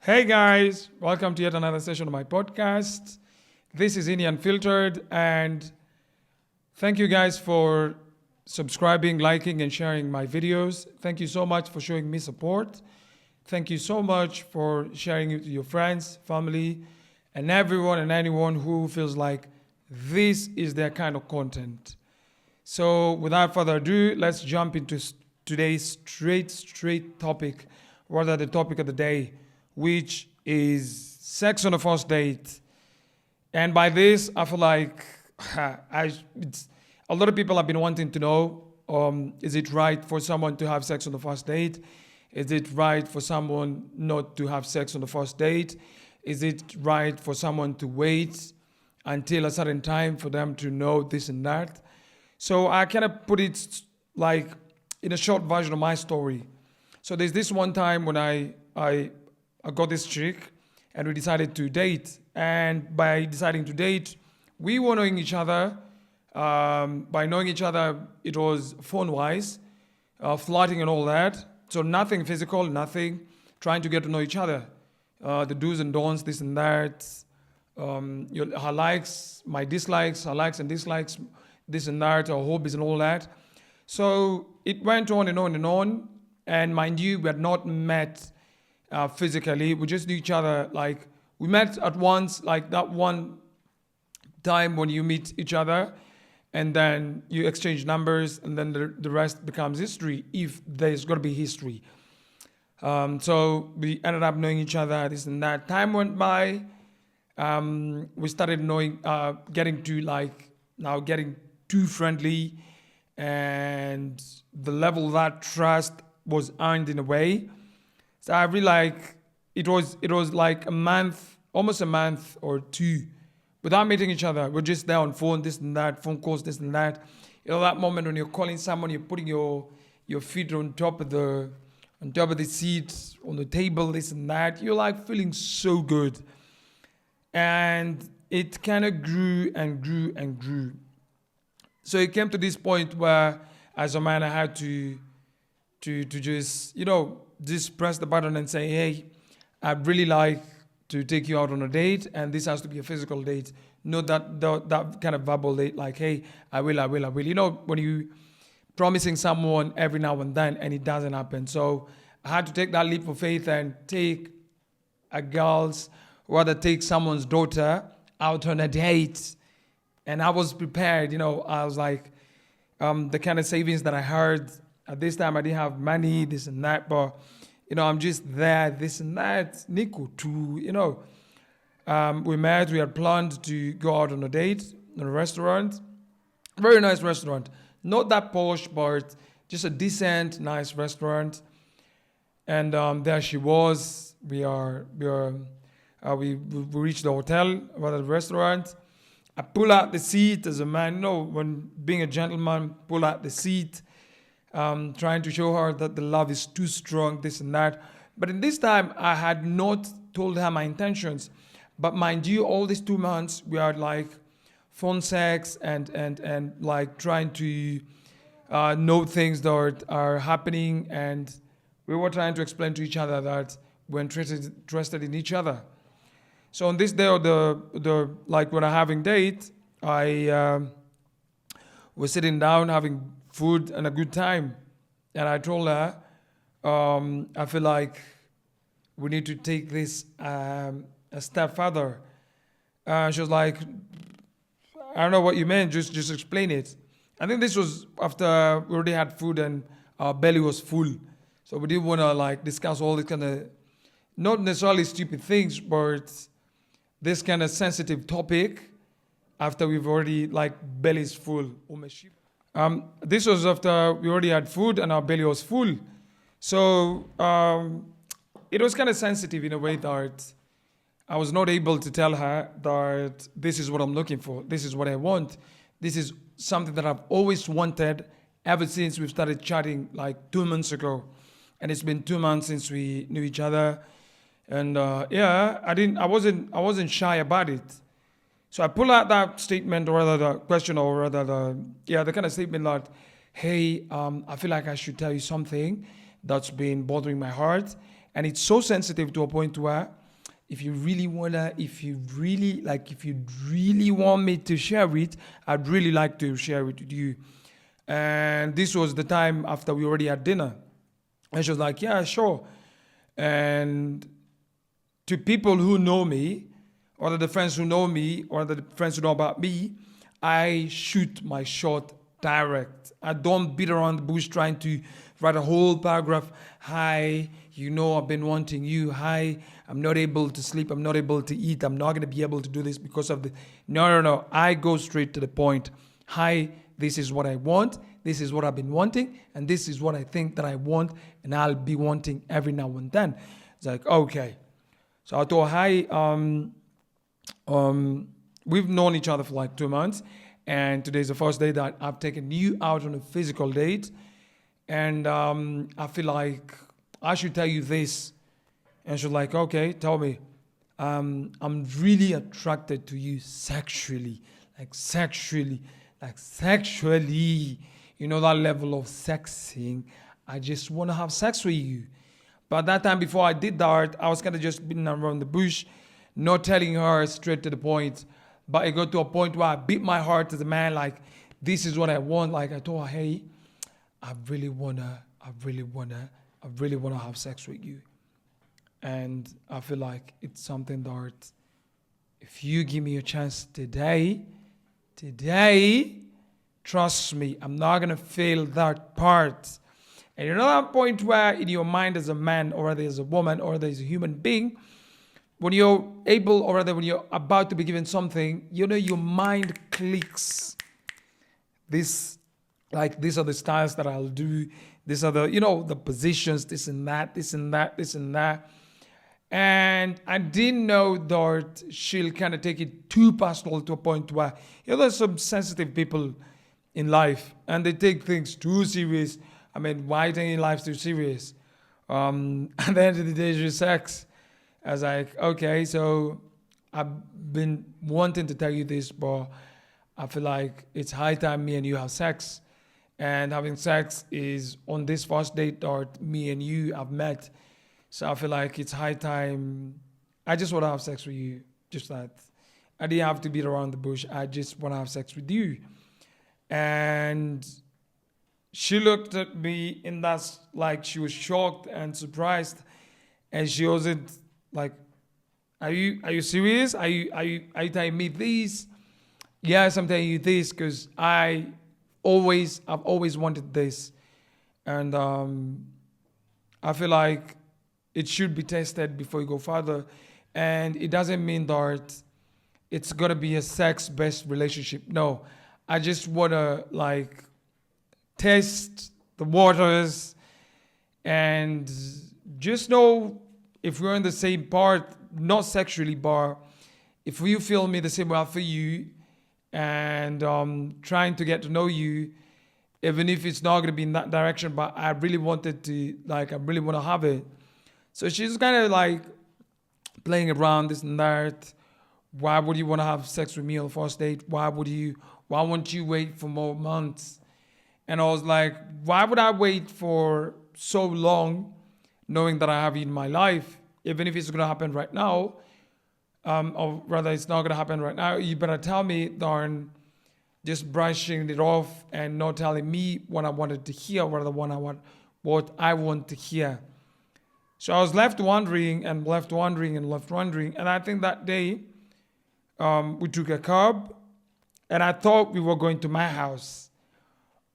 Hey guys, welcome to yet another session of my podcast. This is Ini Unfiltered, and thank you guys for subscribing, liking, and sharing my videos. Thank you so much for showing me support. Thank you so much for sharing it with your friends, family, and everyone and anyone who feels like this is their kind of content. So, without further ado, let's jump into today's straight topic, rather the topic of the day, which is sex on the first date. And by this, I feel like it's, a lot of people have been wanting to know: is it right for someone to have sex on the first date? Is it right for someone not to have sex on the first date? Is it right for someone to wait until a certain time for them to know this and that? So I kind of put it like in a short version of my story. So there's this one time when I got this chick and we decided to date. And by deciding to date, we were knowing each other. By knowing each other, it was phone wise, flirting and all that. So nothing physical, nothing. Trying to get to know each other. The do's and don'ts, this and that. Her likes, my dislikes, her likes and dislikes, this and that, her hobbies and all that. So it went on and on and on. And mind you, we had not met physically. We just knew each other. Like we met at once, like that one time when you meet each other, and then you exchange numbers, and then the rest becomes history. If there's going to be history, so we ended up knowing each other. This and that. Time went by. We started knowing, getting to like now getting too friendly, and the level of that trust was earned in a way. So I really like it was like a month, almost a month or two, without meeting each other. We're just there on phone, this and that, phone calls, this and that. You know that moment when you're calling someone, you're putting your feet on top of the seat, on the table, this and that. You're like feeling so good. And it kind of grew and grew and grew. So it came to this point where as a man I had to just, just press the button and say, hey, I'd really like to take you out on a date, and this has to be a physical date, not that kind of verbal date, like, hey, I will. You know, when you promising someone every now and then and it doesn't happen. So I had to take that leap of faith and take a girl's, rather take someone's daughter out on a date. And I was prepared, I was like, the kind of savings that I heard at this time, I didn't have money, this and that, but I'm just there, this and that. Nico too, we met. We had planned to go out on a date in a restaurant, very nice restaurant, not that posh, but just a decent, nice restaurant. And there she was. We reached the hotel, rather the restaurant. I pull out the seat as a man, when being a gentleman, pull out the seat, trying to show her that the love is too strong, this and that. But in this time, I had not told her my intentions. But mind you, all these 2 months, we are like phone sex and like trying to know things that are happening. And we were trying to explain to each other that we're interested in each other. So on this day of the like when I'm having date, I was sitting down having food and a good time, and I told her, I feel like we need to take this a step further. She was like, I don't know what you meant. Just explain it. I think this was after we already had food and our belly was full, so we didn't want to like discuss all this kind of not necessarily stupid things, but this kind of sensitive topic after we've already like bellies full. This was after we already had food and our belly was full. So it was kind of sensitive in a way that I was not able to tell her that this is what I'm looking for. This is what I want. This is something that I've always wanted ever since we've started chatting like 2 months ago. And it's been 2 months since we knew each other. And I wasn't shy about it. So I pull out that statement, or rather the question, or rather the kind of statement that, hey, I feel like I should tell you something that's been bothering my heart. And it's so sensitive to a point where if you really want me to share it, I'd really like to share it with you. And this was the time after we already had dinner. And she was like, yeah, sure. And to people who know me, or the friends who know me, or the friends who know about me, I shoot my shot direct. I don't beat around the bush trying to write a whole paragraph. Hi, I've been wanting you. Hi, I'm not able to sleep. I'm not able to eat. I'm not going to be able to do this because of the... No. I go straight to the point. Hi, this is what I want. This is what I've been wanting. And this is what I think that I want. And I'll be wanting every now and then. It's like, okay. So I told, hi, we've known each other for like 2 months. And today's the first day that I've taken you out on a physical date. And I feel like I should tell you this. And she's like, okay, tell me. I'm really attracted to you sexually. Like sexually. That level of sexing. I just want to have sex with you. But that time before I did that, I was kind of just beating around the bush, not telling her straight to the point. But it got to a point where I beat my heart as a man, like, this is what I want. Like I told her, hey, I really wanna have sex with you. And I feel like it's something that if you give me a chance today, trust me, I'm not gonna fail that part. And that point where in your mind as a man, or whether as a woman, or as a human being, when you're able, or rather when you're about to be given something, your mind clicks. These are the styles that I'll do. These are the positions, this and that. And I didn't know that she'll kind of take it too personal to a point where, there's some sensitive people in life and they take things too serious. I mean, why taking life too serious? At the end of the day, it's just sex. I was like, okay, so I've been wanting to tell you this, but I feel like it's high time me and you have sex. And having sex is on this first date that me and you have met. So I feel like it's high time. I just want to have sex with you. Just that. I didn't have to beat around the bush. I just want to have sex with you. And she looked at me in that, like she was shocked and surprised. And she wasn't like, are you serious? Are you telling me this? Yes, I'm telling you this because I've always wanted this. And I feel like it should be tested before you go further. And it doesn't mean that it's gonna be a sex-based relationship. No, I just wanna like test the waters and just know if we're in the same part, not sexually, but if you feel me the same way I feel you, and trying to get to know you, even if it's not gonna be in that direction, but I really wanted to, like, I really want to have it. So she's kind of like playing around this and that. Why would you want to have sex with me on the first date? Why won't you wait for more months? And I was like, why would I wait for so long knowing that I have you in my life? Even if it's going to happen right now, or rather it's not going to happen right now, you better tell me than just brushing it off and not telling me what I wanted to hear, what I want to hear. So I was left wondering. And I think that day we took a cab and I thought we were going to my house,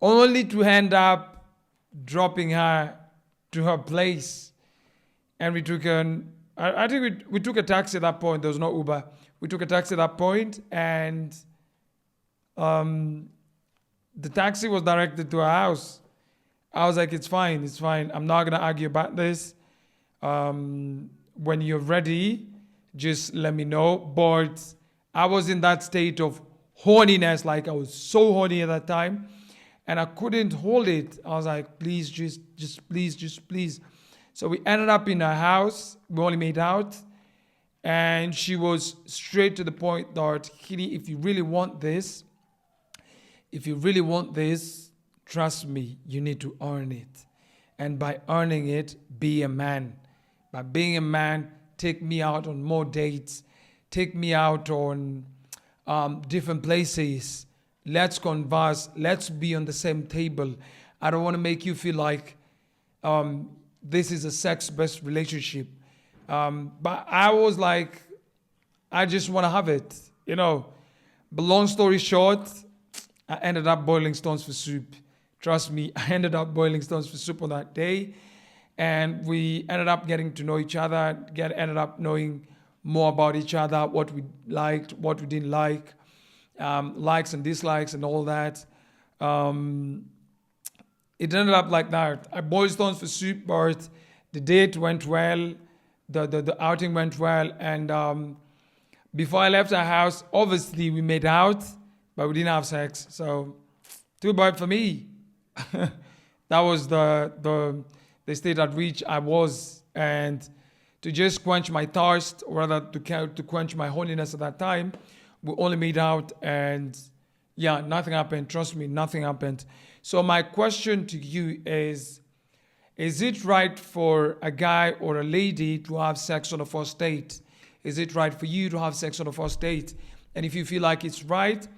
only to end up dropping her to her place. And we took I think we took a taxi at that point. There was no Uber. We took a taxi at that point, and the taxi was directed to her house. I was like, it's fine. I'm not gonna argue about this. When you're ready, just let me know. But I was in that state of horniness, like I was so horny at that time, and I couldn't hold it. I was like, please, just please. So we ended up in her house. We only made out, and she was straight to the point that, Kitty, if you really want this, trust me, you need to earn it. And by earning it, be a man. But being a man, take me out on more dates, take me out on different places. Let's converse. Let's be on the same table. I don't want to make you feel like this is a sex-based relationship. But I was like, I just want to have it, you know. But long story short, I ended up boiling stones for soup. Trust me, I ended up boiling stones for soup on that day. And we ended up getting to know each other, ended up knowing more about each other, what we liked, what we didn't like, likes and dislikes and all that. It ended up like that. I boiled stones for soup, but the date went well, the outing went well, and before I left our house, obviously we made out, but we didn't have sex. So too bad for me. That was the state at which I was, and to just quench my thirst, or rather to quench my holiness at that time, we only made out, and yeah, nothing happened. Trust me, nothing happened. So my question to you is it right for a guy or a lady to have sex on the first date? Is it right for you to have sex on the first date? And if you feel like it's right,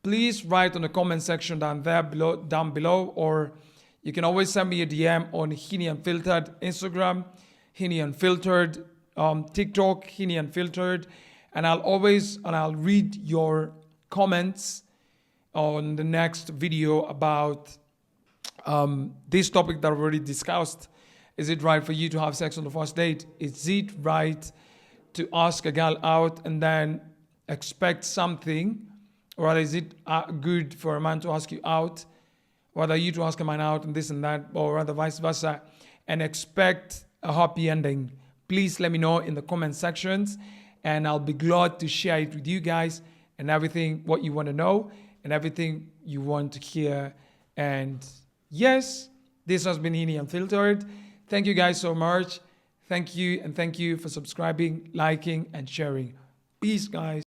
please write on the comment section down below, or you can always send me a DM on Henny Unfiltered Instagram, Henny Unfiltered TikTok, Henny Unfiltered, and I'll read your comments on the next video about this topic that I've already discussed. Is it right for you to have sex on the first date? Is it right to ask a girl out and then expect something? Or rather, is it good for a man to ask you out, rather you to ask a man out and this and that, or rather vice versa, and expect a happy ending? Please let me know in the comment sections, and I'll be glad to share it with you guys and everything what you want to know and everything you want to hear. And yes, this has been Henny Unfiltered. Thank you guys so much. Thank you, and thank you for subscribing, liking, and sharing. Peace, guys.